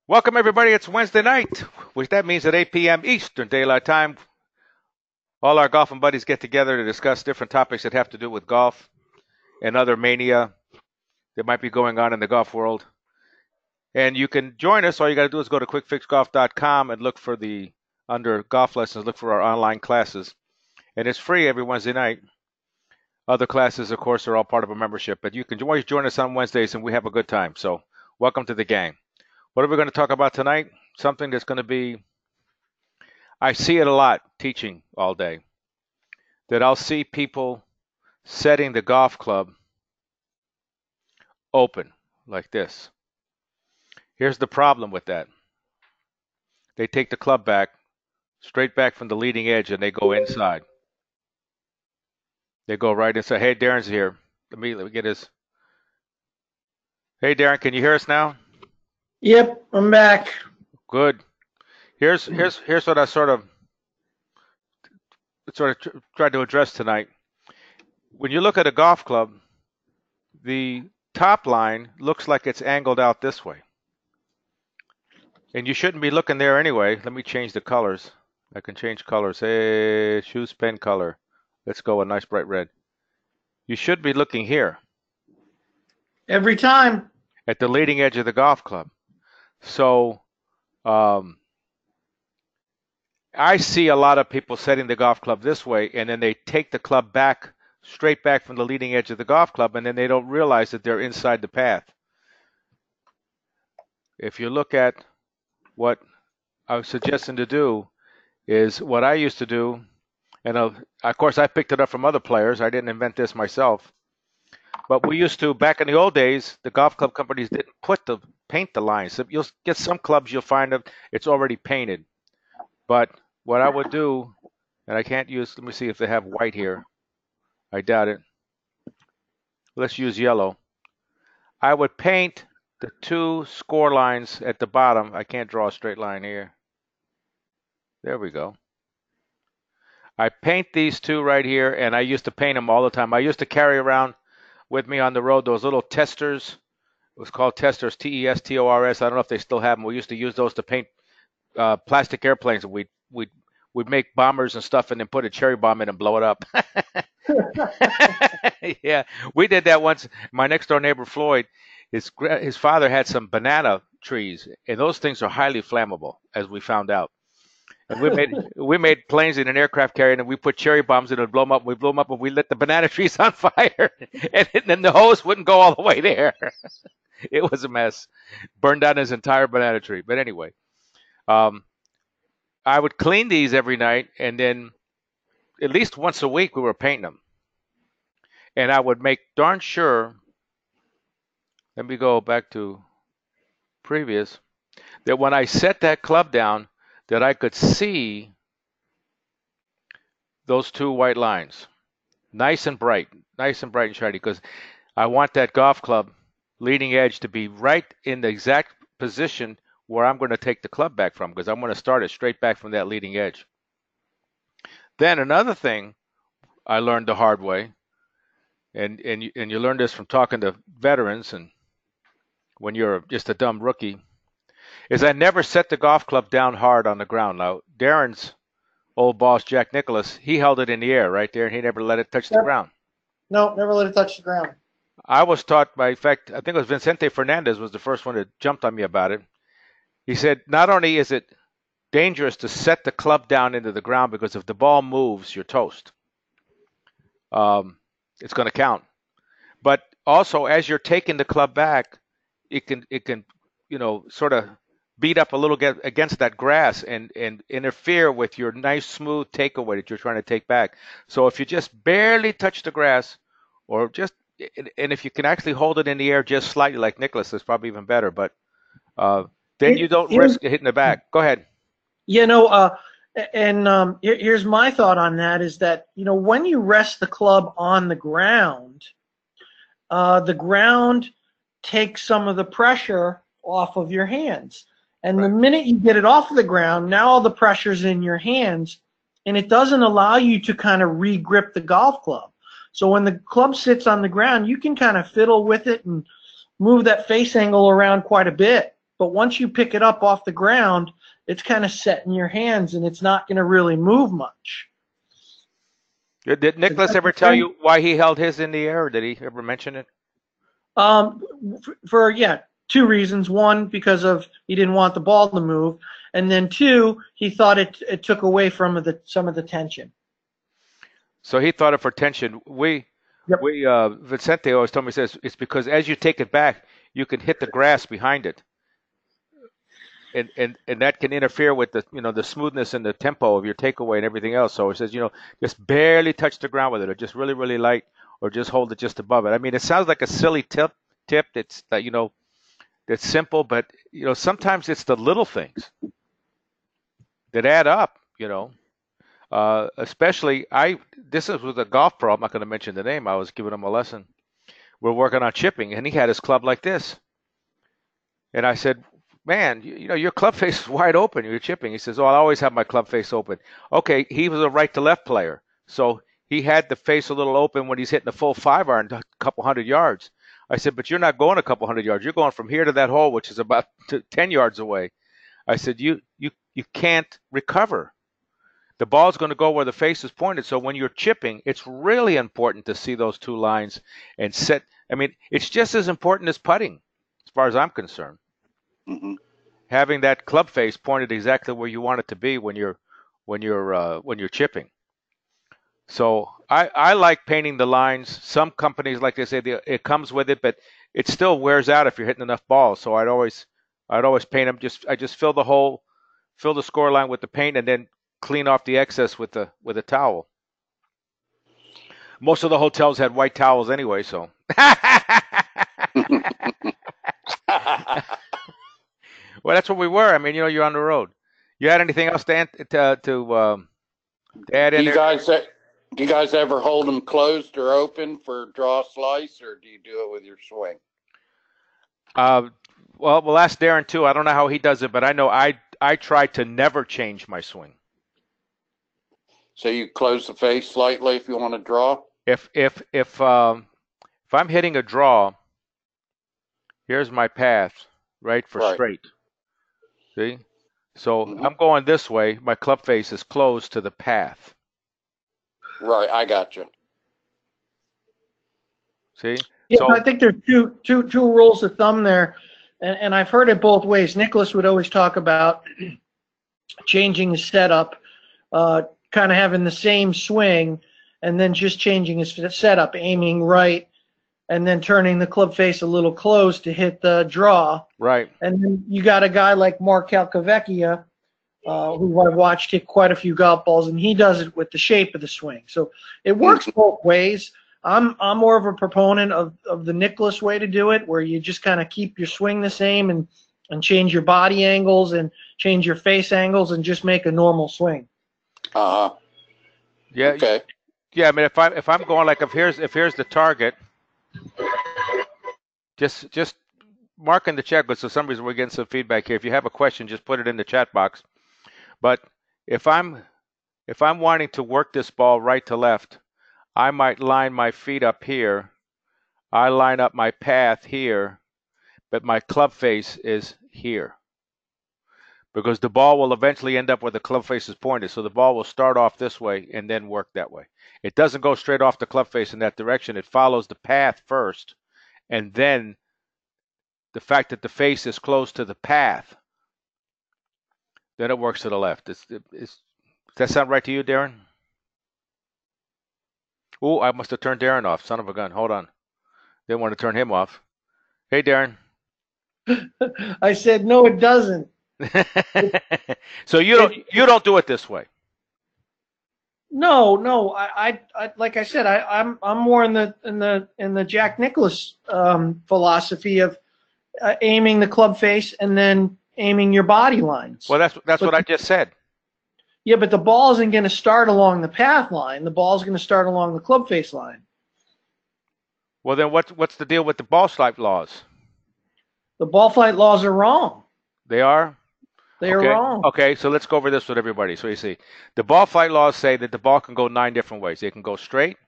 Welcome, everybody. It's Wednesday night, which that means at 8 p.m. Eastern Daylight Time, all our golfing buddies get together to discuss different topics that have to do with golf and other mania that might be going on in the golf world. And you can join us. All you got to do is go to quickfixgolf.com and look for under golf lessons, look for our online classes. And it's free every Wednesday night. Other classes, of course, are all part of a membership. But you can always join us on Wednesdays, and we have a good time. So welcome to the gang. What are we going to talk about tonight? Something that's going to be, I see it a lot teaching all day, that I'll see people setting the golf club open like this. Here's the problem with that. They take the club back, straight back from the leading edge, and they go inside. They go right inside. Hey, Darren's here. Let me get his. Hey, Darren, can you hear us now? Yep, I'm back. Good. Here's what I sort of tried to address tonight. When you look at a golf club, the top line looks like it's angled out this way. And you shouldn't be looking there anyway. Let me change the colors. I can change colors. Hey, choose pen color. Let's go a nice bright red. You should be looking here. Every time. At the leading edge of the golf club. So I see a lot of people setting the golf club this way, and then they take the club back, straight back from the leading edge of the golf club, and then they don't realize that they're inside the path. If you look at what I was suggesting to do, is what I used to do, and of course I picked it up from other players. I didn't invent this myself. But we used to, back in the old days, the golf club companies didn't paint the lines. So you'll get some clubs, you'll find that it's already painted. But what I would do, and I can't use, let me see if they have white here. I doubt it. Let's use yellow. I would paint the two score lines at the bottom. I can't draw a straight line here. There we go. I paint these two right here, and I used to paint them all the time. I used to carry around with me on the road those little testers. It was called testers, T-E-S-T-O-R-S. I don't know if they still have them. We used to use those to paint plastic airplanes. We'd make bombers and stuff, and then put a cherry bomb in and blow it up. Yeah, we did that once. My next door neighbor Floyd, his father had some banana trees, and those things are highly flammable, as we found out. And we made planes in an aircraft carrier, and we put cherry bombs in and blow them up. We blew them up, and we lit the banana trees on fire, and then the hose wouldn't go all the way there. It was a mess. Burned down his entire banana tree. But anyway, I would clean these every night, and then at least once a week we were painting them. And I would make darn sure. Let me go back to previous. That when I set that club down, that I could see those two white lines, nice and bright and shiny, because I want that golf club leading edge to be right in the exact position where I'm going to take the club back from, because I'm going to start it straight back from that leading edge. Then another thing I learned the hard way, and you learn this from talking to veterans and when you're just a dumb rookie, is I never set the golf club down hard on the ground. Now, Darren's old boss, Jack Nicklaus, he held it in the air right there, and he never let it touch the ground. No, never let it touch the ground. I was taught by, in fact, I think it was Vicente Fernandez was the first one that jumped on me about it. He said, not only is it dangerous to set the club down into the ground, because if the ball moves, you're toast. It's going to count. But also, as you're taking the club back, it can sort of beat up a little against that grass and interfere with your nice smooth takeaway that you're trying to take back. So if you just barely touch the grass, or and if you can actually hold it in the air just slightly like Nicklaus, it's probably even better. But then you don't risk hitting the back. Go ahead. Here's my thought on that is that, when you rest the club on the ground takes some of the pressure off of your hands. And right. The minute you get it off of the ground, now all the pressure's in your hands, and it doesn't allow you to kind of re-grip the golf club. So when the club sits on the ground, you can kind of fiddle with it and move that face angle around quite a bit. But once you pick it up off the ground, it's kind of set in your hands, and it's not going to really move much. Did Nicklaus ever tell you why he held his in the air, or did he ever mention it? For two reasons. One, because of he didn't want the ball to move, and then two, he thought it took away from some of the tension. So he thought it for tension. Vicente always told me, says it's because as you take it back, you can hit the grass behind it, and that can interfere with the smoothness and the tempo of your takeaway and everything else. So he says, just barely touch the ground with it, or just really, really light, or just hold it just above it. I mean, it sounds like a silly tip. It's that's simple, but sometimes it's the little things that add up. Especially this is with a golf pro. I'm not going to mention the name. I was giving him a lesson. We're working on chipping, and he had his club like this. And I said, man, your club face is wide open. You're chipping. He says, oh, I always have my club face open. Okay, he was a right to left player, so he had the face a little open when he's hitting a full 5-iron a couple hundred yards. I said, but you're not going a couple hundred yards. You're going from here to that hole, which is about 10 yards away. I said, you can't recover. The ball's going to go where the face is pointed. So when you're chipping, it's really important to see those two lines and set. I mean, it's just as important as putting, as far as I'm concerned. Mm-hmm. Having that club face pointed exactly where you want it to be when you're chipping. So I like painting the lines. Some companies, like they say, it comes with it, but it still wears out if you're hitting enough balls. So I'd always paint them. I just fill the score line with the paint, and then clean off the excess with a towel. Most of the hotels had white towels anyway, so. Well, that's what we were. I mean, you're on the road. You had anything else to add in there? Do you guys ever hold them closed or open for draw slice, or do you do it with your swing? Well, we'll ask Darren too. I don't know how he does it, but I know I try to never change my swing. So you close the face slightly if you want to draw? If I'm hitting a draw, here's my path, right, for straight. See? So I'm going this way. My club face is closed to the path. Right, I got you. See? Yeah, so I think there's two rules of thumb there, and I've heard it both ways. Nicklaus would always talk about changing his setup, kind of having the same swing, and then just changing his setup, aiming right, and then turning the club face a little close to hit the draw. Right. And then you got a guy like Mark Calcavecchia, who I've watched hit quite a few golf balls, and he does it with the shape of the swing. So it works both ways. I'm more of a proponent of the Nicklaus way to do it, where you just kind of keep your swing the same and change your body angles and change your face angles and just make a normal swing. Yeah. Okay. Yeah. I mean, if I'm going like if here's the target, just mark in the chat. But for some reason we're getting some feedback here. If you have a question, just put it in the chat box. But if I'm wanting to work this ball right to left, I might line my feet up here. I line up my path here, but my club face is here. Because the ball will eventually end up where the club face is pointed. So the ball will start off this way and then work that way. It doesn't go straight off the club face in that direction. It follows the path first, and then the fact that the face is close to the path, then it works to the left. Does that sound right to you, Darren? Oh, I must have turned Darren off. Son of a gun. Hold on. Didn't want to turn him off. Hey, Darren. I said, no, it doesn't. So you don't do it this way. No. I like I said, I'm more in the Jack Nicklaus philosophy of aiming the club face and then aiming your body lines. Well, that's what I just said. Yeah, but the ball isn't going to start along the path line. The ball is going to start along the club face line. Well, then what's the deal with the ball flight laws? The ball flight laws are wrong. They are? They are wrong. Okay, so let's go over this with everybody. So you see, the ball flight laws say that the ball can go 9 different ways. It can go straight,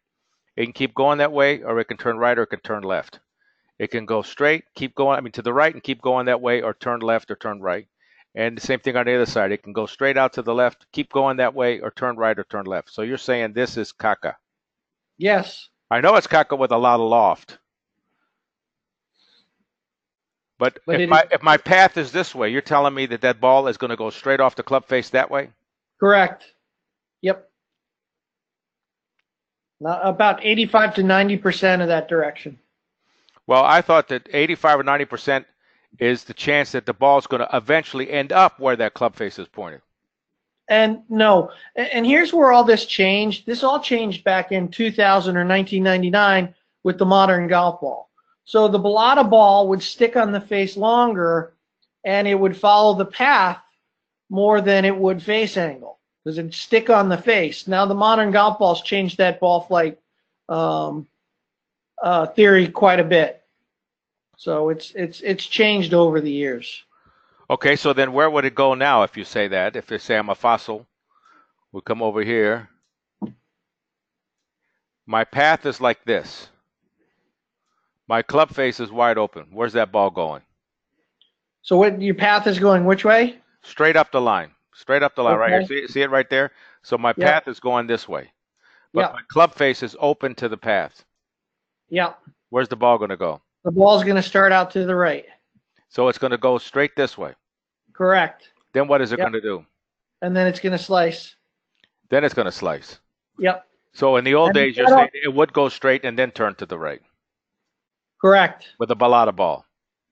it can keep going that way, or it can turn right, or it can turn left. It can go straight, keep going, I mean, to the right and keep going that way, or turn left or turn right. And the same thing on the other side. It can go straight out to the left, keep going that way, or turn right or turn left. So you're saying this is caca. Yes. I know it's caca with a lot of loft. But if my path is this way, you're telling me that that ball is going to go straight off the club face that way? Correct. Yep. About 85 to 90% of that direction. Well, I thought that 85 or 90% is the chance that the ball is going to eventually end up where that club face is pointed. And no. And here's where all this changed. This all changed back in 2000 or 1999 with the modern golf ball. So the balata ball would stick on the face longer, and it would follow the path more than it would face angle, because it'd stick on the face. Now the modern golf balls changed that ball flight theory quite a bit. So it's changed over the years. Okay, so then where would it go now if you say that? If they say I'm a fossil, we come over here. My path is like this. My club face is wide open. Where's that ball going? So what your path is going which way? Straight up the line. Straight up the line, Okay. right here. See it right there? So my path is going this way. But my club face is open to the path. Yeah. Where's the ball going to go? The ball's going to start out to the right. So it's going to go straight this way. Correct. Then what is it going to do? And then it's going to slice. Then it's going to slice. Yep. So in the old days, you're saying it would go straight and then turn to the right. Correct. With a balata ball.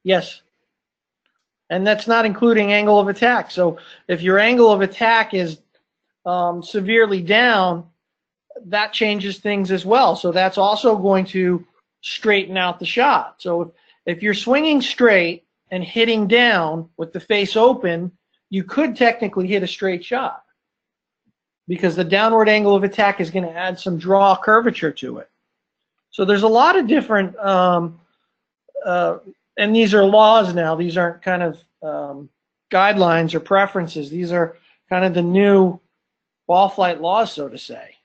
Yes. And that's not including angle of attack. So if your angle of attack is severely down, that changes things as well. So that's also going to straighten out the shot. So if you're swinging straight and hitting down with the face open, you could technically hit a straight shot, because the downward angle of attack is going to add some draw curvature to it. So there's a lot of different, and these are laws now. These aren't kind of guidelines or preferences. These are kind of the new ball flight laws, so to say.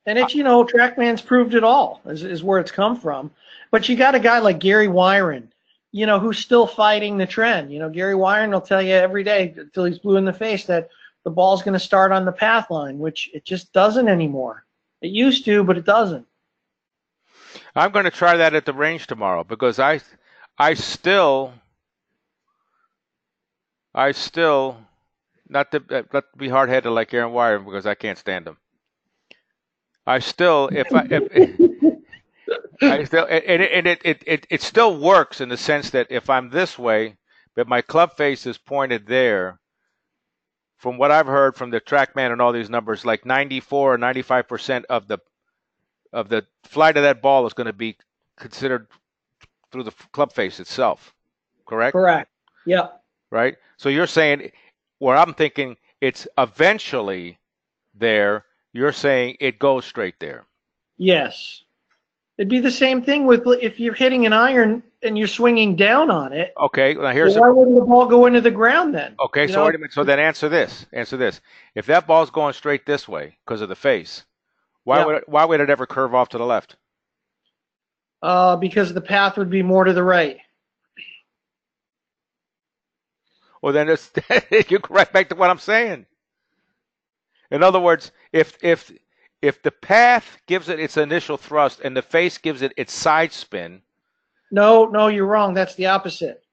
And it's, you know, TrackMan's proved it all, is where it's come from. But you got a guy like Gary Wyron, you know, who's still fighting the trend. You know, Gary Wyron will tell you every day until he's blue in the face that the ball's going to start on the path line, which it just doesn't anymore. It used to, but it doesn't. I'm going to try that at the range tomorrow, because I still, not to be hard-headed like Aaron Wyron, because I can't stand him. It still works in the sense that if I'm this way, but my club face is pointed there, from what I've heard from the TrackMan and all these numbers, like 94 or 95% of the flight of that ball is going to be considered through the club face itself. Correct? Correct. Yeah. Right? So you're saying, where I'm thinking it's eventually there, you're saying it goes straight there. Yes. It'd be the same thing with if you're hitting an iron and you're swinging down on it. Okay, now why wouldn't the ball go into the ground then? Okay, so wait a minute. So then answer this. If that ball's going straight this way because of the face, why would it ever curve off to the left? Because the path would be more to the right. Well, then you go right back to what I'm saying. In other words, if the path gives it its initial thrust and the face gives it its side spin. No, you're wrong. That's the opposite.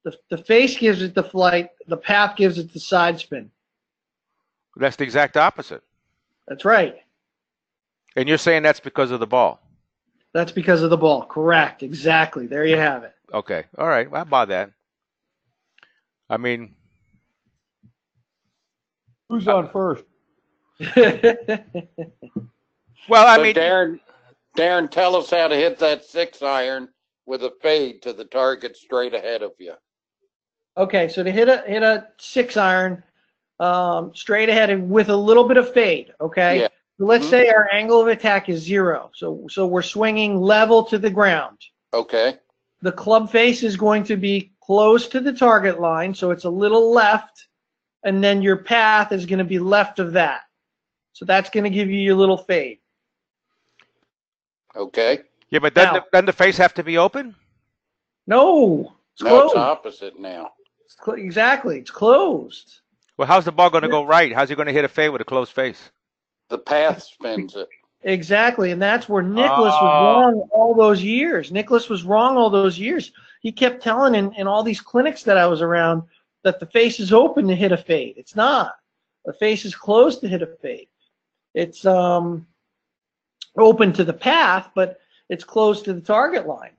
The face gives it the flight. The path gives it the side spin. That's the exact opposite. That's right. And you're saying that's because of the ball. That's because of the ball. Correct. Exactly. There you have it. Okay. All right. Well, how about that? I mean, who's on first? Well, I mean, Darren, tell us how to hit that 6-iron with a fade to the target straight ahead of you. Okay, so to hit a 6-iron straight ahead with a little bit of fade. Okay, yeah. So let's say our angle of attack is 0. So we're swinging level to the ground. Okay. The club face is going to be close to the target line, so it's a little left, and then your path is going to be left of that. So that's going to give you your little fade. Okay. Yeah, but Now, doesn't the face have to be open? no, it's No, it's closed. opposite now. Exactly, it's closed. Well, how's the ball going to go right? How's he going to hit a fade with a closed face? The path spins it. Exactly, and that's where Nicklaus was Oh. wrong all those years. Nicklaus was wrong all those years. He kept telling in all these clinics that I was around that the face is open to hit a fade. It's not. The face is closed to hit a fade. It's open to the path, but it's close to the target line.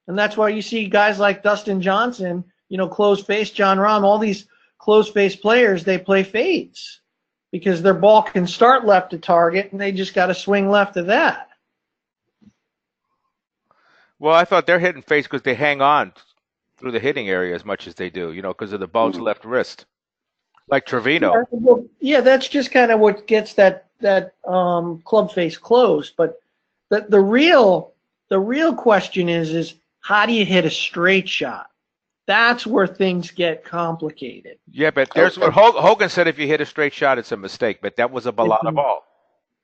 And that's why you see guys like Dustin Johnson, closed face, John Rahm, all these closed face players, they play fades because their ball can start left to target and they just got to swing left of that. Well, I thought they're hitting face because they hang on through the hitting area as much as they do, because of the bulged left wrist, like Trevino. Yeah, that's just kind of what gets that club face closed. But the real question is how do you hit a straight shot? That's where things get complicated. Yeah, but there's what Hogan said: if you hit a straight shot, it's a mistake. But that was a balata ball.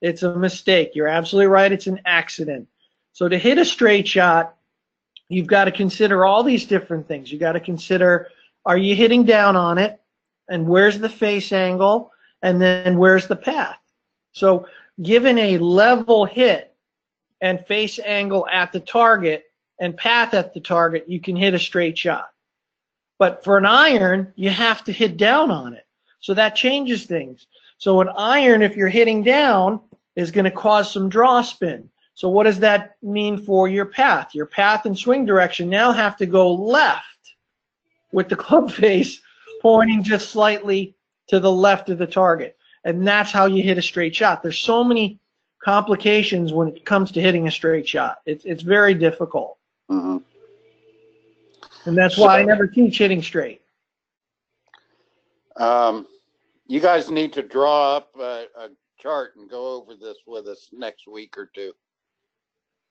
It's a mistake. You're absolutely right. It's an accident. So to hit a straight shot, you've got to consider all these different things. You got to consider, are you hitting down on it? And where's the face angle? And then where's the path? So given a level hit and face angle at the target and path at the target, you can hit a straight shot. But for an iron, you have to hit down on it. So that changes things. So an iron, if you're hitting down, is going to cause some draw spin. So what does that mean for your path? Your path and swing direction now have to go left with the club face pointing just slightly to the left of the target. And that's how you hit a straight shot. There's so many complications when it comes to hitting a straight shot. It's very difficult. Mm-hmm. And that's why I never teach hitting straight. You guys need to draw up a chart and go over this with us next week or two.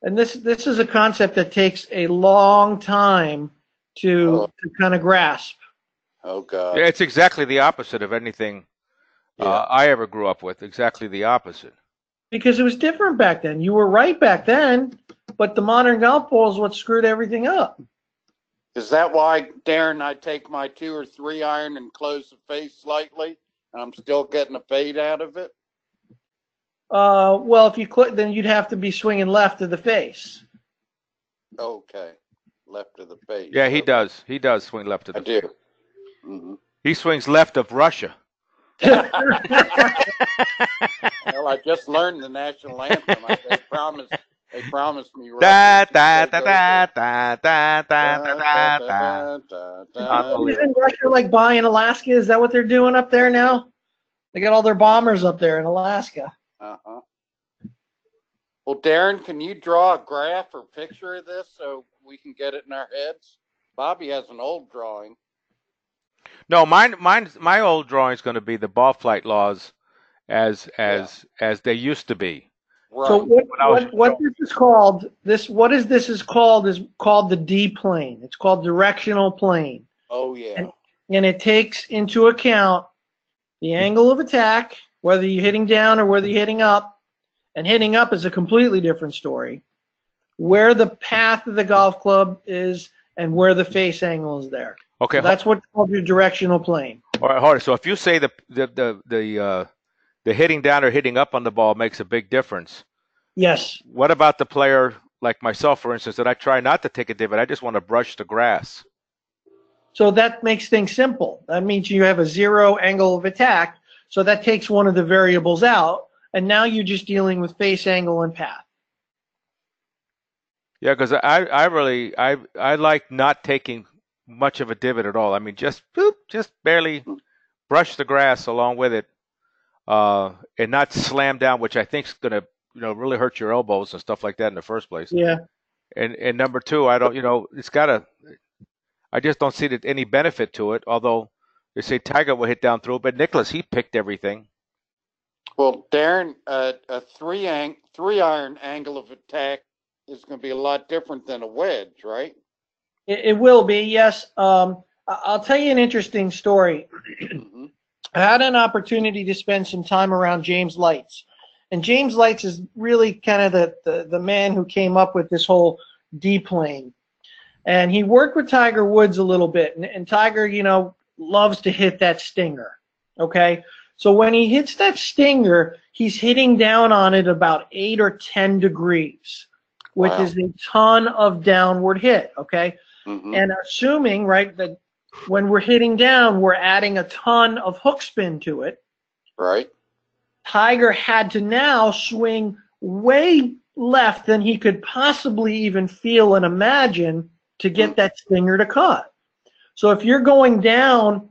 And this is a concept that takes a long time to kind of grasp. Oh, God. Yeah, it's exactly the opposite of anything I ever grew up with. Exactly the opposite. Because it was different back then. You were right back then, but the modern golf ball is what screwed everything up. Is that why, Darren, I take my 2 or 3 iron and close the face slightly, and I'm still getting a fade out of it? Well, if you click, then you'd have to be swinging left of the face. Okay. Left of the face. Yeah, he does. He does swing left of the face. I do. Mm-hmm. He swings left of Russia. Well, I just learned the national anthem. They promised me. Da da da da da da da da da. Isn't Russia like buying Alaska? Is that what they're doing up there now? They got all their bombers up there in Alaska. Uh-huh. Well, Darren, can you draw a graph or picture of this so we can get it in our heads? Bobby has an old drawing. No, my old drawing is going to be the ball flight laws as they used to be. Right. So what this is called is called the D plane. It's called directional plane. Oh yeah. And it takes into account the angle of attack, whether you're hitting down or whether you're hitting up. And hitting up is a completely different story. Where the path of the golf club is and where the face angle is there. Okay. So that's what's called your directional plane. All right, hold on. So if you say the hitting down or hitting up on the ball makes a big difference. Yes. What about the player like myself, for instance, that I try not to take a divot? I just want to brush the grass. So that makes things simple. That means you have a zero angle of attack. So that takes one of the variables out. And now you're just dealing with face angle and path. Yeah, because I like not taking much of a divot at all. I mean, just barely brush the grass along with it, and not slam down, which I think is going to really hurt your elbows and stuff like that in the first place. Yeah. And number two, I don't I just don't see any benefit to it. Although they say Tiger will hit down through, but Nicklaus, he picked everything. Well, Darren, a 3 iron angle of attack is going to be a lot different than a wedge, right? It will be, yes. I'll tell you an interesting story. Mm-hmm. I had an opportunity to spend some time around James Lights. And James Lights is really kind of the man who came up with this whole D plane. And he worked with Tiger Woods a little bit. And Tiger, you know, loves to hit that stinger. Okay? So when he hits that stinger, he's hitting down on it about 8 or 10 degrees, which Wow. is a ton of downward hit. Okay? Mm-hmm. And assuming, right, that when we're hitting down, we're adding a ton of hook spin to it. Right. Tiger had to now swing way left than he could possibly even feel and imagine to get that stinger to cut. So if you're going down,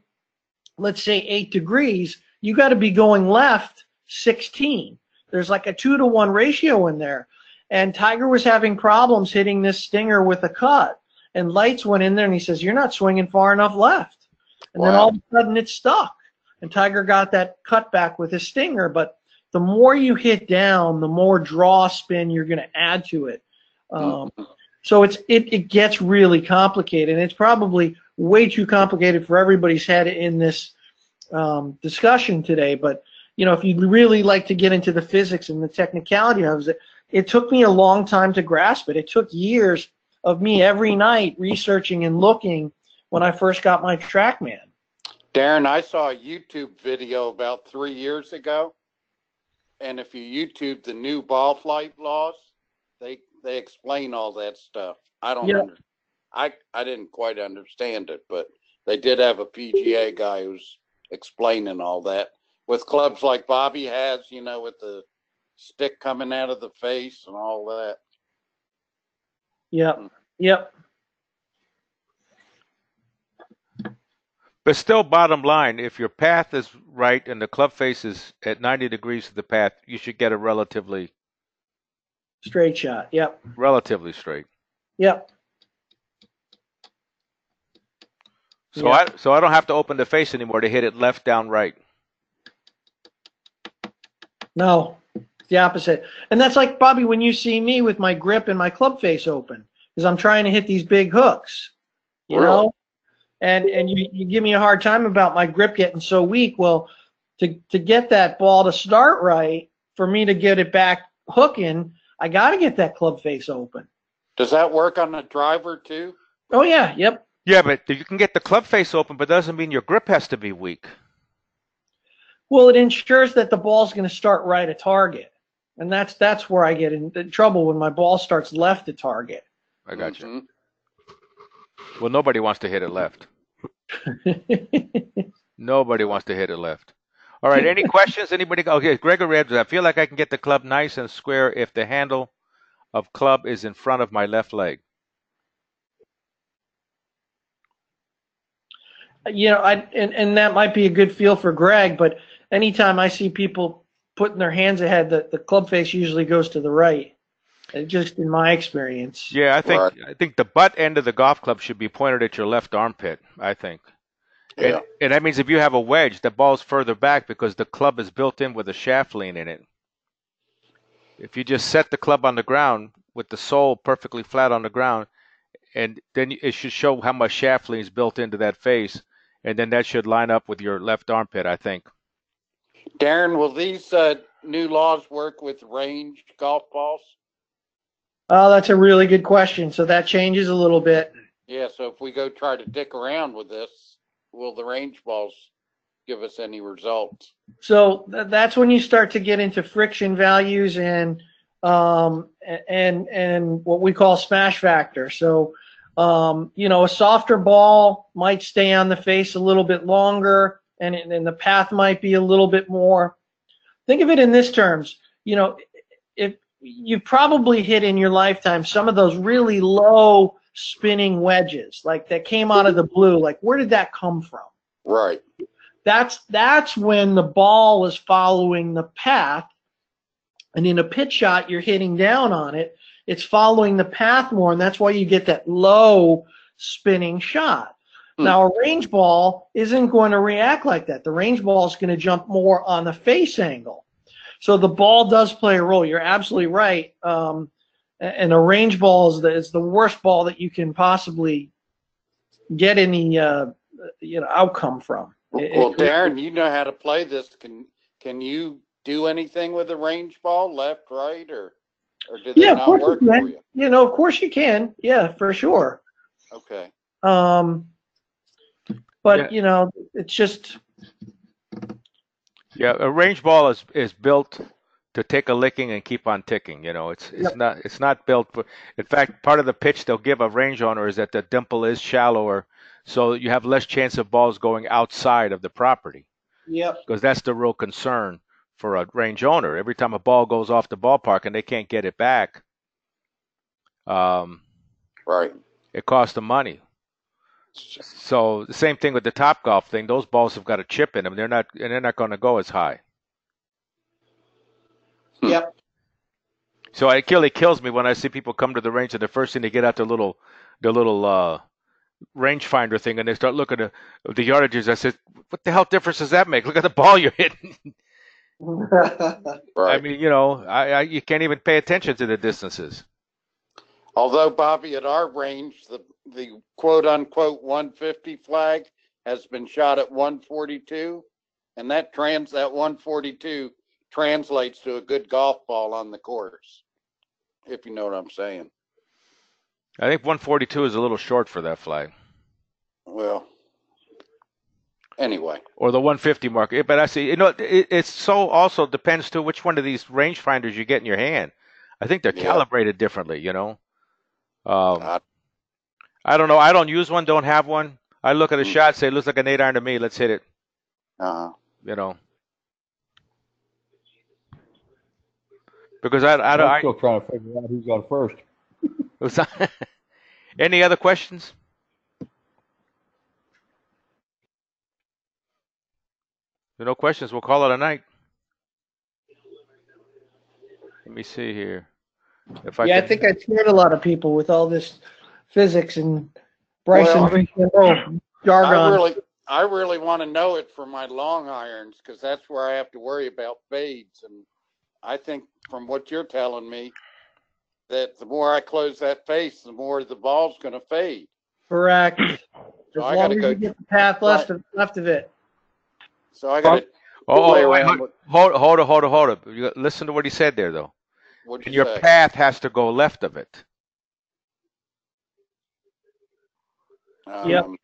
let's say 8 degrees, you got to be going left 16. There's like a 2-to-1 ratio in there. And Tiger was having problems hitting this stinger with a cut. And Lights went in there and he says, "You're not swinging far enough left." And then all of a sudden it stuck. And Tiger got that cut back with his stinger. But the more you hit down, the more draw spin you're going to add to it. So it gets really complicated. And it's probably way too complicated for everybody's head in this discussion today. But, you know, if you'd really like to get into the physics and the technicality of it, it took me a long time to grasp it. It took years of me every night researching and looking when I first got my TrackMan. Darren, I saw a YouTube video about 3 years ago, and if you YouTube the new ball flight laws, they explain all that stuff. I don't I didn't quite understand it, but they did have a PGA guy who's explaining all that with clubs like Bobby has, you know, with the stick coming out of the face and all that. Yep. But still, bottom line, if your path is right and the club face is at 90 degrees to the path, you should get a relatively straight shot. Yep. Relatively straight. Yep. So I don't have to open the face anymore to hit it left, down, right. No, it's the opposite. And that's like, Bobby, when you see me with my grip and my club face open, because I'm trying to hit these big hooks, you know? And you give me a hard time about my grip getting so weak. Well, to get that ball to start right, for me to get it back hooking, I got to get that club face open. Does that work on the driver too? Oh, yeah. Yep. Yeah, but you can get the club face open, but doesn't mean your grip has to be weak. Well, it ensures that the ball's going to start right at target. And that's where I get in trouble when my ball starts left at target. I got you. Well, nobody wants to hit it left. Nobody wants to hit it left. All right, any questions? Anybody? Okay, Gregory Edwards, I feel like I can get the club nice and square if the handle of club is in front of my left leg. You know, and that might be a good feel for Greg, but anytime I see people putting their hands ahead, the club face usually goes to the right. Just in my experience. Yeah, I think the butt end of the golf club should be pointed at your left armpit, I think. Yeah. And that means if you have a wedge, the ball's further back because the club is built in with a shaft lean in it. If you just set the club on the ground with the sole perfectly flat on the ground, and then it should show how much shaft lean is built into that face, and then that should line up with your left armpit, I think. Darren, will these new laws work with ranged golf balls? Oh, that's a really good question. So that changes a little bit. Yeah, so if we go try to dick around with this, will the range balls give us any results? So that's when you start to get into friction values and what we call smash factor. So, you know, a softer ball might stay on the face a little bit longer, and the path might be a little bit more. Think of it in this terms. You know, if you've probably hit in your lifetime some of those really low spinning wedges, like that came out of the blue. Like, where did that come from? Right. That's when the ball is following the path, and in a pitch shot, you're hitting down on it. It's following the path more, and that's why you get that low spinning shot. Now, a range ball isn't going to react like that. The range ball is going to jump more on the face angle. So the ball does play a role. You're absolutely right. And a range ball is the worst ball that you can possibly get any outcome from. Well, Darren, you know how to play this. Can you do anything with a range ball, left, right, or do they of not course work you for can. you? You know, of course you can. Yeah, for sure. Okay. But you know, it's just. Yeah, a range ball is built to take a licking and keep on ticking. You know, it's not built for. In fact, part of the pitch they'll give a range owner is that the dimple is shallower, so you have less chance of balls going outside of the property. Yep. Because that's the real concern for a range owner. Every time a ball goes off the ballpark and they can't get it back, right, it costs them money. So the same thing with the Top Golf thing. Those balls have got a chip in them. They're not going to go as high. Yep. So it kills me when I see people come to the range and the first thing they get out the little rangefinder thing and they start looking at the yardages. I said, "What the hell difference does that make? Look at the ball you're hitting." right. I mean, you know, you can't even pay attention to the distances. Although, Bobby, at our range, the quote-unquote 150 flag has been shot at 142, and that 142 translates to a good golf ball on the course, if you know what I'm saying. I think 142 is a little short for that flag. Well, anyway. Or the 150 mark. But I see, you know, it's so also depends to which one of these rangefinders you get in your hand. I think they're calibrated differently, you know. I don't know. I don't use one, don't have one. I look at a shot, say, it looks like an 8-iron to me. Let's hit it. You know. Because I'm still trying to figure out who's on first. Any other questions? If no questions, we'll call it a night. Let me see here. I think I scared a lot of people with all this physics and Bryson jargon. I really want to know it for my long irons because that's where I have to worry about fades. And I think from what you're telling me, that the more I close that face, the more the ball's going to fade. Correct. As long as you get the path left of it. So I got to. Hold up. Listen to what he said there, though. And your path has to go left of it.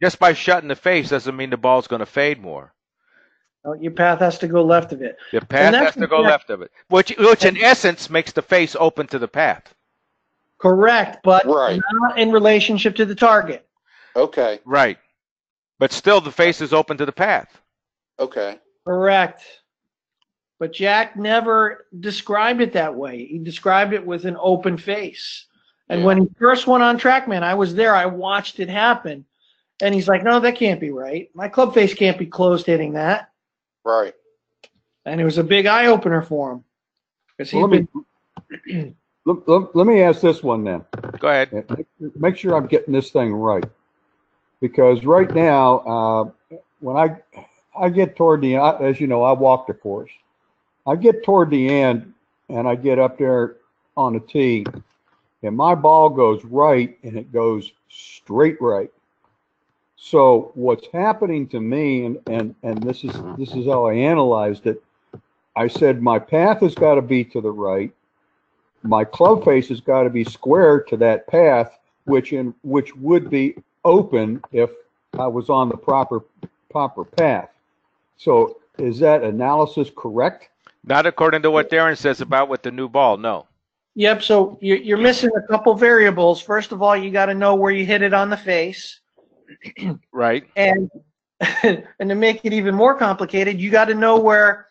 Just by shutting the face doesn't mean the ball's going to fade more. No, your path has to go left of it. Your path has to go left of it, which in essence makes the face open to the path. Correct, but not in relationship to the target. Okay. Right. But still the face is open to the path. Okay. Correct. But Jack never described it that way. He described it with an open face. And when he first went on TrackMan, I was there. I watched it happen. And he's like, no, that can't be right. My club face can't be closed hitting that. Right. And it was a big eye-opener for him. Let me ask this one then. Go ahead. Make sure I'm getting this thing right. Because right now, when I get toward the, as you know, I walk the course. I get toward the end and I get up there on the tee and my ball goes right and it goes straight right. So what's happening to me, and this is how I analyzed it, I said my path has got to be to the right. My club face has got to be square to that path, which would be open if I was on the proper path. So is that analysis correct? Not according to what Darren says about with the new ball, no. Yep, so you're missing a couple variables. First of all, you got to know where you hit it on the face. Right. And to make it even more complicated, you got to know where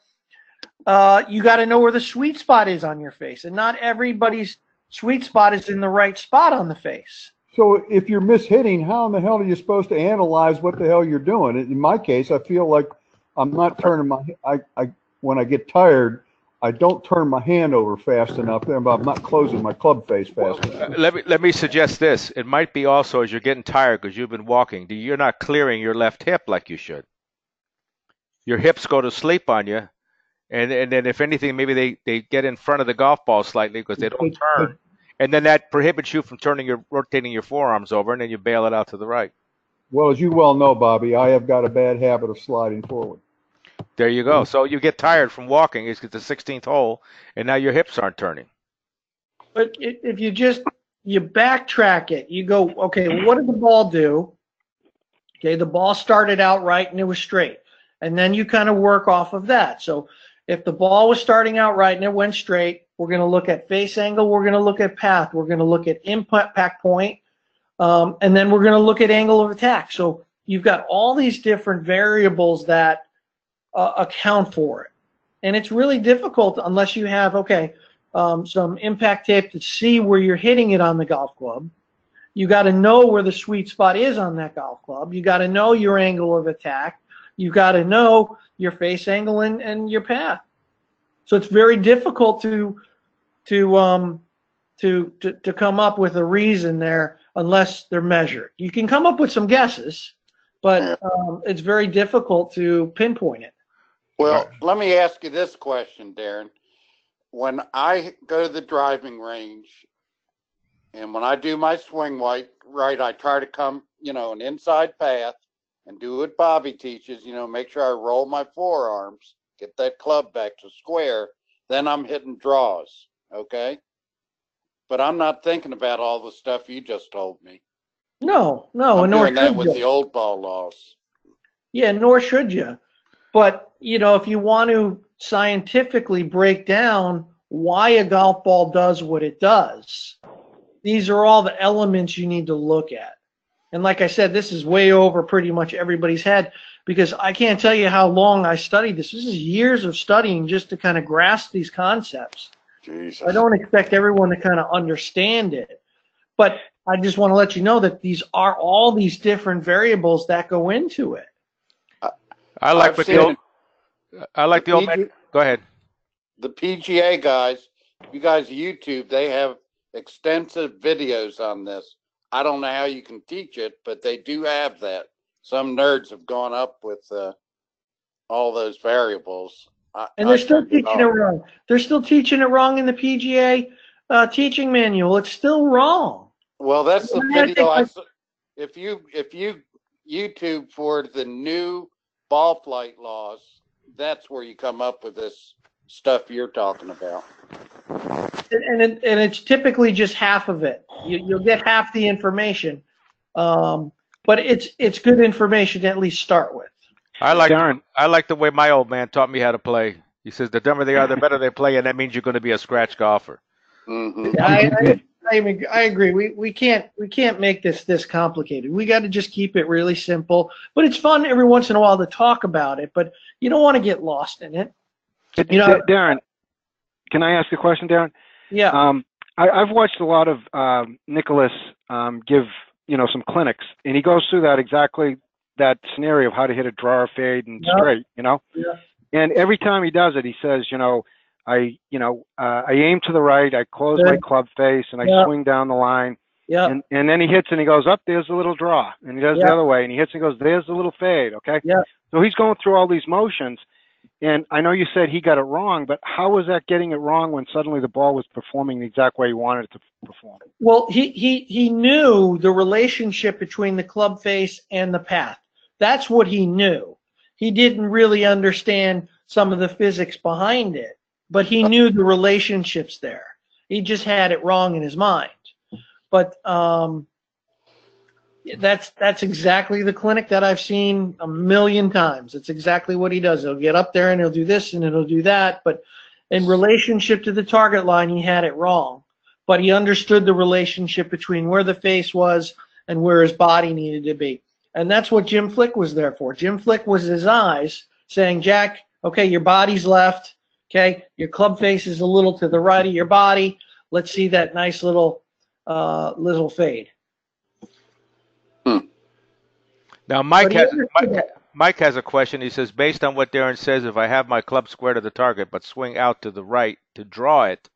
the sweet spot is on your face. And not everybody's sweet spot is in the right spot on the face. So if you're mishitting, how in the hell are you supposed to analyze what the hell you're doing? In my case, I feel like I'm not turning when I get tired, I don't turn my hand over fast enough, but I'm not closing my club face fast enough. Let me suggest this. It might be also as you're getting tired because you've been walking, you're not clearing your left hip like you should. Your hips go to sleep on you, and then if anything, maybe they get in front of the golf ball slightly because they don't turn, and then that prohibits you from rotating your forearms over, and then you bail it out to the right. Well, as you well know, Bobby, I have got a bad habit of sliding forward. There you go. So you get tired from walking. It's the 16th hole, and now your hips aren't turning. But if you backtrack it, you go, okay, what did the ball do? Okay, the ball started out right and it was straight. And then you kind of work off of that. So if the ball was starting out right and it went straight, we're going to look at face angle, we're going to look at path, we're going to look at impact point, and then we're going to look at angle of attack. So you've got all these different variables that account for it. And it's really difficult unless you have, some impact tape to see where you're hitting it on the golf club. You got to know where the sweet spot is on that golf club. You got to know your angle of attack. You got to know your face angle and your path. So it's very difficult to come up with a reason there unless they're measured. You can come up with some guesses, but it's very difficult to pinpoint it. Well, let me ask you this question, Darren. When I go to the driving range and when I do my swing right, I try to come, an inside path and do what Bobby teaches, make sure I roll my forearms, get that club back to square, then I'm hitting draws, okay? But I'm not thinking about all the stuff you just told me. No, I'm nor doing that should with you. the old ball laws. Yeah, nor should you. But, if you want to scientifically break down why a golf ball does what it does, these are all the elements you need to look at. And like I said, this is way over pretty much everybody's head because I can't tell you how long I studied this. This is years of studying just to kind of grasp these concepts. Jesus. I don't expect everyone to kind of understand it. But I just want to let you know that these are all these different variables that go into it. I like the old man. Go ahead. The PGA guys, you guys YouTube, they have extensive videos on this. I don't know how you can teach it, but they do have that. Some nerds have gone up with all those variables. And they're still teaching it wrong. They're still teaching it wrong in the PGA teaching manual. It's still wrong. Well, that's the video I saw. If you YouTube for the new ball flight laws, that's where you come up with this stuff you're talking about. And it's typically just half of it. You'll get half the information, but it's good information to at least start with. I like the way my old man taught me how to play. He says the dumber they are, the better they play, and that means you're going to be a scratch golfer. Mm-hmm. I agree. We can't make this complicated. We got to just keep it really simple. But it's fun every once in a while to talk about it. But you don't want to get lost in it. Darren, can I ask a question, Darren? Yeah. I've watched a lot of Nicklaus give some clinics, and he goes through that scenario of how to hit a draw, fade, and straight. Yeah. And every time he does it, he says, I aim to the right, I close my club face, and I swing down the line. Yeah. And then he hits and he goes up, there's a little draw. And he does the other way, and he hits and goes, there's a little fade, okay? Yeah. So he's going through all these motions. And I know you said he got it wrong, but how was that getting it wrong when suddenly the ball was performing the exact way he wanted it to perform? Well, he knew the relationship between the club face and the path. That's what he knew. He didn't really understand some of the physics behind it, but he knew the relationships there. He just had it wrong in his mind. But that's exactly the clinic that I've seen a million times. It's exactly what he does. He'll get up there and he'll do this and he'll do that. But in relationship to the target line, he had it wrong. But he understood the relationship between where the face was and where his body needed to be. And that's what Jim Flick was there for. Jim Flick was his eyes saying, Jack, okay, your body's left. Okay, your club face is a little to the right of your body. Let's see that nice little fade. Now, Mike has a question. He says, based on what Darren says, if I have my club square to the target but swing out to the right to draw it,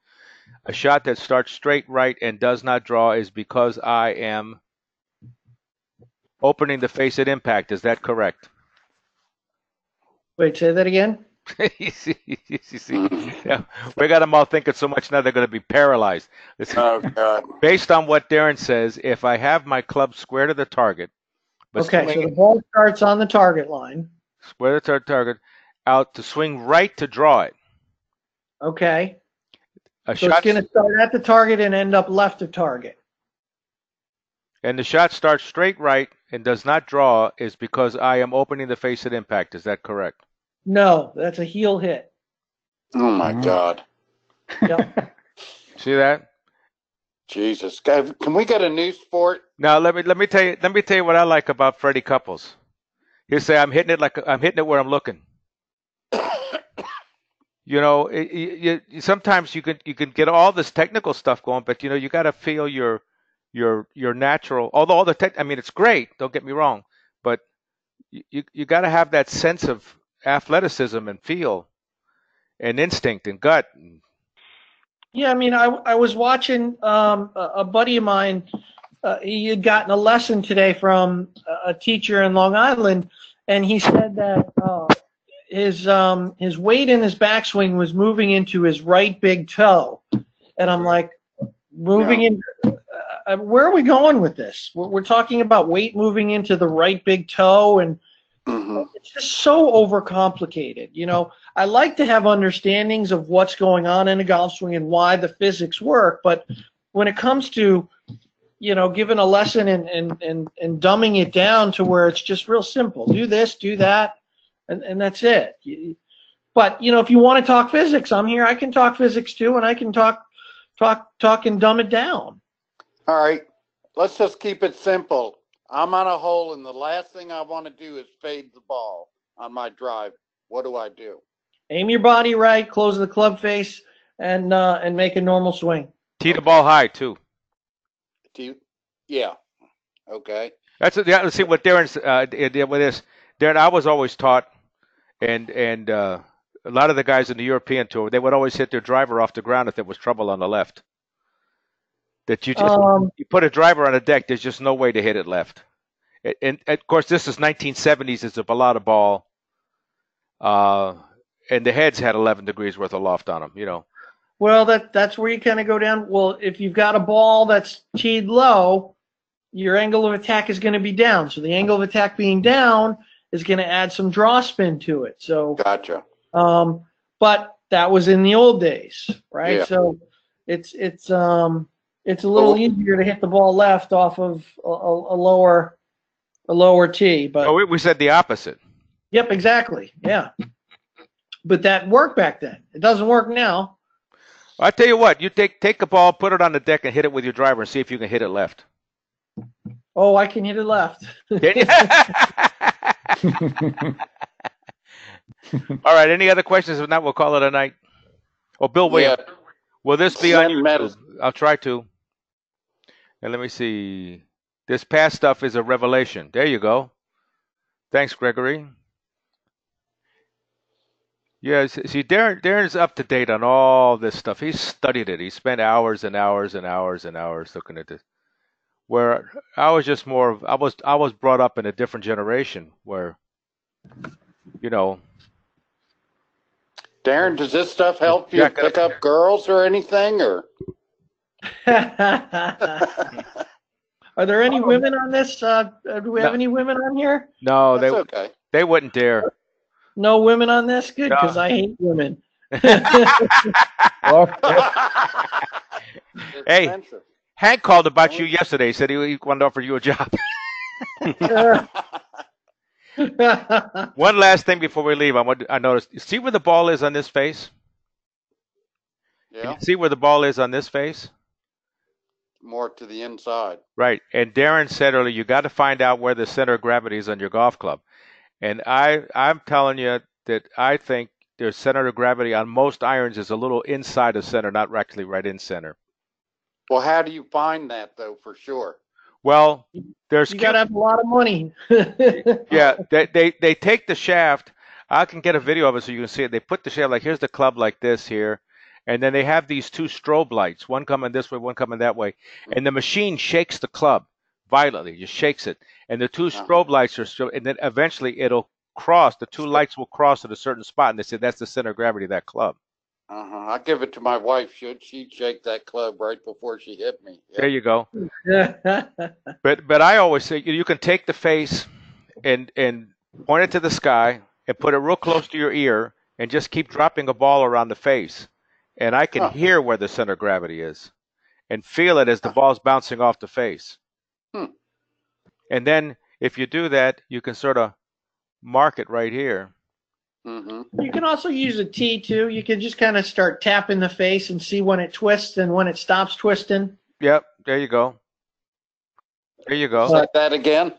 a shot that starts straight right and does not draw is because I am opening the face at impact. Is that correct? Wait, say that again? you see, yeah, we got them all thinking so much now they're going to be paralyzed. Listen, Oh, God. based on what Darren says, if I have my club square to the target Okay, so the ball starts on the target line. Where the target, out to swing right to draw it. Okay. So it's going to start at the target and end up left of target. And the shot starts straight right and does not draw is because I am opening the face at impact. Is that correct? No, that's a heel hit. Oh my God. Yep. See that? Jesus. Can we get a new sport? Now let me tell you what I like about Freddie Couples. He'll say I'm hitting it where I'm looking. You know, sometimes you can get all this technical stuff going, but you know you got to feel your natural. Although all the I mean it's great. Don't get me wrong, but you got to have that sense of athleticism and feel, and instinct and gut. Yeah, I mean, I was watching a buddy of mine. He had gotten a lesson today from a teacher in Long Island, and he said that his weight in his backswing was moving into his right big toe, and I'm like, moving in. Where are we going with this? We're talking about weight moving into the right big toe, and it's just so overcomplicated. You know, I like to have understandings of what's going on in a golf swing and why the physics work, but when it comes to, you know, giving a lesson and dumbing it down to where it's just real simple. Do this, do that, and that's it. But, you know, if you want to talk physics, I'm here. I can talk physics too, and I can talk and dumb it down. All right. Let's just keep it simple. I'm on a hole, and the last thing I want to do is fade the ball on my drive. What do I do? Aim your body right, close the club face, and make a normal swing. Tee the ball high too. Yeah. Okay. Let's see what Darren's did with this. Darren, I was always taught, and a lot of the guys in the European tour, they would always hit their driver off the ground if there was trouble on the left. That you just you put a driver on a deck, there's just no way to hit it left. And of course, this is 1970s. It's a balata ball, and the heads had 11 degrees worth of loft on them. You know. Well, that's where you kind of go down. Well, if you've got a ball that's teed low, your angle of attack is going to be down. So the angle of attack being down is going to add some draw spin to it. So gotcha. But that was in the old days, right? Yeah. So it's a little easier to hit the ball left off of a lower tee. But we said the opposite. Yep, exactly. Yeah. But that worked back then. It doesn't work now. I tell you what, you take a ball, put it on the deck, and hit it with your driver, and see if you can hit it left. Oh, I can hit it left. All right. Any other questions? If not, we'll call it a night. Oh, Bill Williams. Yeah. Will this be on YouTube? I'll try to. And let me see. This past stuff is a revelation. There you go. Thanks, Gregory. Yeah, see, Darren's up to date on all this stuff. He's studied it. He spent hours and hours and hours and hours looking at this. Where I was just more of, I was brought up in a different generation where, you know. Darren, does this stuff help you pick up girls or anything, or? Are there any women on this? Do we have any women on here? No, okay. They wouldn't dare. No women on this? Good, because I hate women. Hey, Hank called about you yesterday. He said he wanted to offer you a job. One last thing before we leave. I noticed. See where the ball is on this face? Yeah. Can you see where the ball is on this face? More to the inside. Right. And Darren said earlier, you got to find out where the center of gravity is on your golf club. And I'm telling you that I think the center of gravity on most irons is a little inside of center, not actually right in center. Well, how do you find that, though, for sure? Well, you got to have a lot of money. Yeah, they take the shaft. I can get a video of it so you can see it. They put the shaft, like here's the club like this here. And then they have these two strobe lights, one coming this way, one coming that way. And the machine shakes the club violently, just shakes it. And the two strobe lights are, and then eventually it'll cross, the two lights will cross at a certain spot. And they say that's the center of gravity of that club. I give it to my wife. She'd shake that club right before she hit me. Yeah. There you go. Yeah. But I always say you can take the face and point it to the sky and put it real close to your ear and just keep dropping a ball around the face, and I can Huh. hear where the center of gravity is and feel it as the ball's bouncing off the face. Hmm. And then if you do that, you can sort of mark it right here. Mm-hmm. You can also use a T too. You can just kind of start tapping the face and see when it twists and when it stops twisting. Yep, there you go. There you go. Say that again.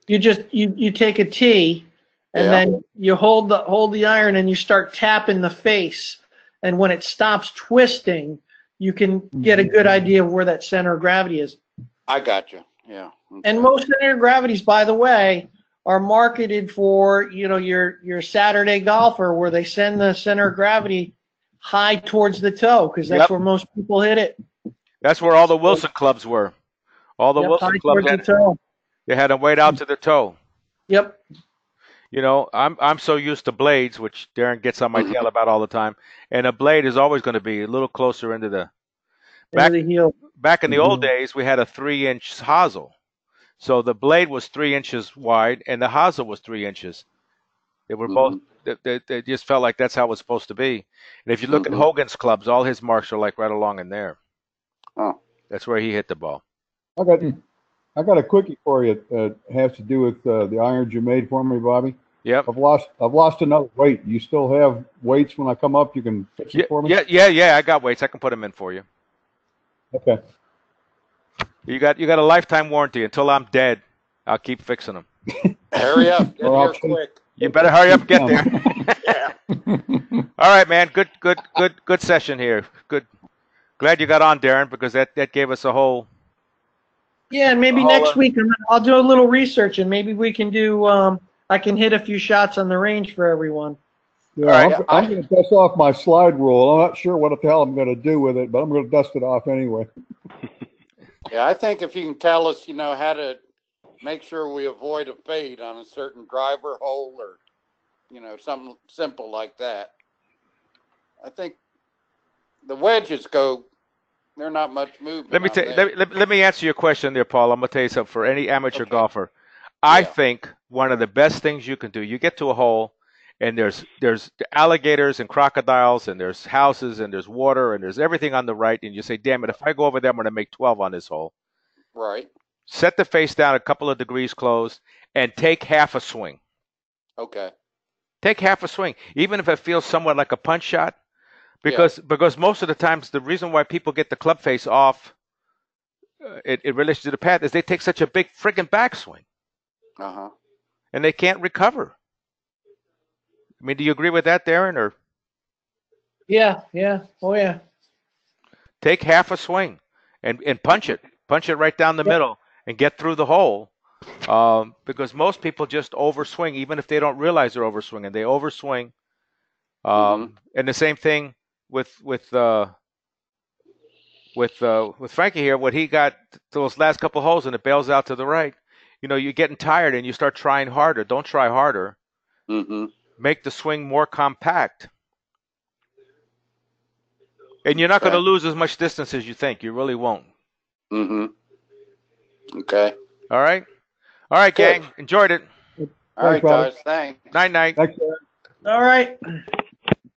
You take a T and Yeah. then you hold the iron and you start tapping the face, and when it stops twisting, you can get a good idea of where that center of gravity is. I got you. Yeah. Okay. And most center of gravities, by the way, are marketed for your Saturday golfer, where they send the center of gravity high towards the toe, because that's Yep. where most people hit it. That's where all the Wilson clubs were. All the Yep, Wilson high clubs towards the toe. they had them weight out to the toe. Yep. You know, I'm so used to blades, which Darren gets on my tail about all the time, and a blade is always going to be a little closer into the back. Into the heel. Back in the old days, we had a 3-inch hosel, so the blade was 3 inches wide and the hosel was 3 inches. They were both. They just felt like that's how it was supposed to be. And if you look at Hogan's clubs, all his marks are like right along in there. Oh. That's where he hit the ball. I got a quickie for you. It has to do with the irons you made for me, Bobby. Yep. I've lost another weight. You still have weights when I come up? You can fix it for me? Yeah. I got weights. I can put them in for you. Okay. You got a lifetime warranty. Until I'm dead, I'll keep fixing them. Hurry up. Get Or here I'll quick. You better hurry up and get there. Yeah. All right, man. Good session here. Good. Glad you got on, Darren, because that gave us a whole. Yeah, and maybe I'll, next week I'll do a little research, and maybe we can do. I can hit a few shots on the range for everyone. Yeah, All right. I'm going to dust off my slide rule. I'm not sure what the hell I'm going to do with it, but I'm going to dust it off anyway. Yeah, I think if you can tell us, how to make sure we avoid a fade on a certain driver hole or, something simple like that. I think the wedges they're not much movement. Let me answer your question there, Paul. I'm going to tell you something for any amateur golfer. I think one of the best things you can do, you get to a hole and there's alligators and crocodiles and there's houses and there's water and there's everything on the right, and you say, damn it, if I go over there, I'm going to make 12 on this hole. Right. Set the face down a couple of degrees closed and take half a swing. Okay. Take half a swing, even if it feels somewhat like a punch shot, because most of the times the reason why people get the club face off in relation to the pad is they take such a big friggin' backswing. Uh-huh. And they can't recover. I mean, do you agree with that, Darren? Or Yeah. Oh yeah. take half a swing and punch it right down the middle and get through the hole. Because most people just overswing, even if they don't realize they're overswinging. They overswing. And the same thing with Frankie here. What he got those last couple holes and it bails out to the right. You're getting tired and you start trying harder. Don't try harder. Make the swing more compact. And you're not going to lose as much distance as you think. You really won't. Okay. All right. All right, gang. Enjoyed it. All right, Bobby. guys. Thanks. Night. Thanks, Aaron. All right.